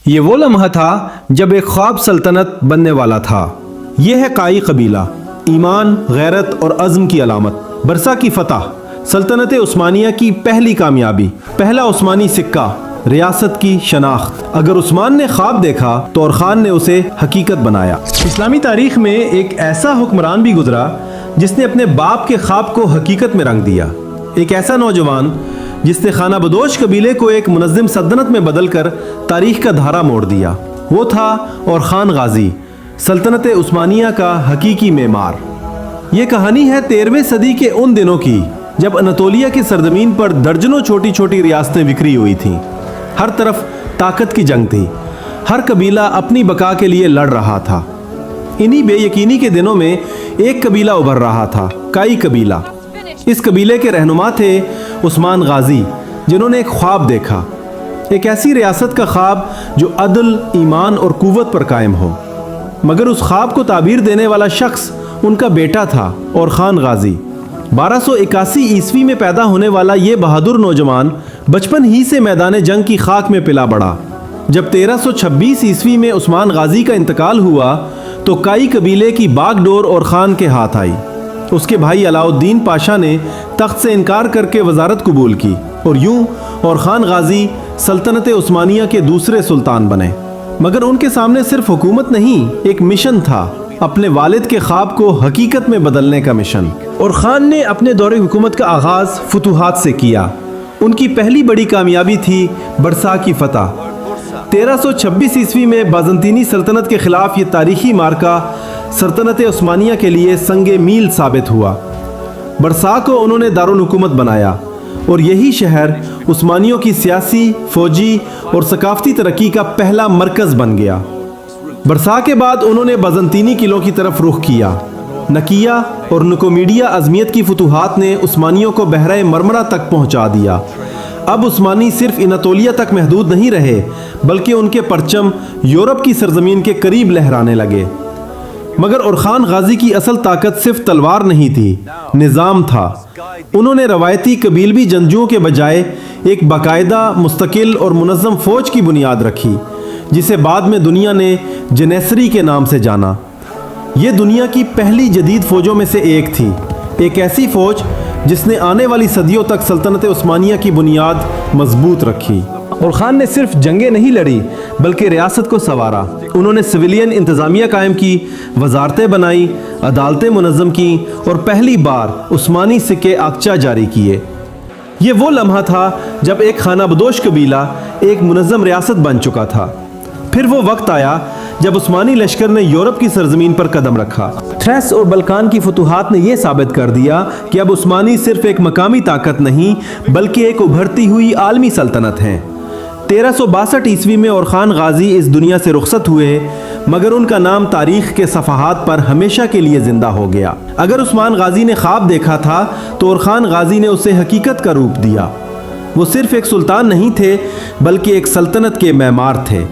یہ وہ لمحہ تھا جب ایک خواب سلطنت بننے والا تھا۔ یہ ہے قائی قبیلہ، ایمان، غیرت اور عزم کی علامت۔ برسا کی فتح، سلطنت عثمانیہ کی پہلی کامیابی، پہلا عثمانی سکہ، ریاست کی شناخت۔ اگر عثمان نے خواب دیکھا تو اورخان نے اسے حقیقت بنایا۔ اسلامی تاریخ میں ایک ایسا حکمران بھی گزرا جس نے اپنے باپ کے خواب کو حقیقت میں رنگ دیا۔ ایک ایسا نوجوان جس نے خانہ بدوش قبیلے کو ایک منظم سلطنت میں بدل کر تاریخ کا دھارا موڑ دیا، وہ تھا اورخان غازی، سلطنت عثمانیہ کا حقیقی معمار۔ یہ کہانی ہے 13ویں صدی کے ان دنوں کی جب اناطولیہ کی سرزمین پر درجنوں چھوٹی چھوٹی ریاستیں بکھری ہوئی تھیں۔ ہر طرف طاقت کی جنگ تھی، ہر قبیلہ اپنی بقا کے لیے لڑ رہا تھا۔ انہی بے یقینی کے دنوں میں ایک قبیلہ ابھر رہا تھا، قائی قبیلہ۔ اس قبیلے کے رہنما تھے عثمان غازی، جنہوں نے ایک خواب دیکھا، ایک ایسی ریاست کا خواب جو عدل، ایمان اور قوت پر قائم ہو۔ مگر اس خواب کو تعبیر دینے والا شخص ان کا بیٹا تھا، اورخان غازی۔ 1281 عیسوی میں پیدا ہونے والا یہ بہادر نوجوان بچپن ہی سے میدان جنگ کی خاک میں پلا بڑھا۔ جب 1326 عیسوی میں عثمان غازی کا انتقال ہوا تو قائی قبیلے کی باغ ڈور اورخان کے ہاتھ آئی۔ اس کے بھائی علاؤ الدین پاشا نے تخت سے انکار کر کے وزارت قبول کی اور یوں اورخان غازی سلطنت عثمانیہ کے دوسرے سلطان بنے۔ مگر ان کے سامنے صرف حکومت نہیں، ایک مشن تھا، اپنے والد کے خواب کو حقیقت میں بدلنے کا مشن۔ اورخان نے اپنے دور حکومت کا آغاز فتوحات سے کیا۔ ان کی پہلی بڑی کامیابی تھی برسا کی فتح۔ 1326 عیسوی میں بازنطینی سلطنت کے خلاف یہ تاریخی معرکہ سلطنت عثمانیہ کے لیے سنگ میل ثابت ہوا۔ برسا کو انہوں نے دارالحکومت بنایا اور یہی شہر عثمانیوں کی سیاسی، فوجی اور ثقافتی ترقی کا پہلا مرکز بن گیا۔ برسا کے بعد انہوں نے بازنطینی قلعوں کی طرف رخ کیا۔ نکیہ اور نکومیڈیا عظمیت کی فتوحات نے عثمانیوں کو بحرہ مرمرہ تک پہنچا دیا۔ اب عثمانی صرف اناطولیہ تک محدود نہیں رہے، بلکہ ان کے پرچم یورپ کی سرزمین کے قریب لہرانے لگے۔ مگر اورخان غازی کی اصل طاقت صرف تلوار نہیں تھی، نظام تھا۔ انہوں نے روایتی قبیلوی جنگجوؤں کے بجائے ایک باقاعدہ، مستقل اور منظم فوج کی بنیاد رکھی، جسے بعد میں دنیا نے جنیسری کے نام سے جانا۔ یہ دنیا کی پہلی جدید فوجوں میں سے ایک تھی، ایک ایسی فوج جس نے آنے والی صدیوں تک سلطنت عثمانیہ کی بنیاد مضبوط رکھی۔ اورخان نے صرف جنگیں نہیں لڑی بلکہ ریاست کو سنوارا۔ انہوں نے سویلین انتظامیہ قائم کی، وزارتیں بنائی، عدالتیں منظم کی اور پہلی بار عثمانی سکے اقچہ جاری کیے۔ یہ وہ لمحہ تھا جب ایک خانہ بدوش قبیلہ ایک منظم ریاست بن چکا تھا۔ پھر وہ وقت آیا جب عثمانی لشکر نے یورپ کی سرزمین پر قدم رکھا۔ تھریس اور بلقان کی فتوحات نے یہ ثابت کر دیا کہ اب عثمانی صرف ایک مقامی طاقت نہیں بلکہ ایک ابھرتی ہوئی عالمی سلطنت ہے۔ 1362 عیسوی میں اورخان غازی اس دنیا سے رخصت ہوئے، مگر ان کا نام تاریخ کے صفحات پر ہمیشہ کے لیے زندہ ہو گیا۔ اگر عثمان غازی نے خواب دیکھا تھا تو اورخان غازی نے اسے حقیقت کا روپ دیا۔ وہ صرف ایک سلطان نہیں تھے بلکہ ایک سلطنت کے معمار تھے۔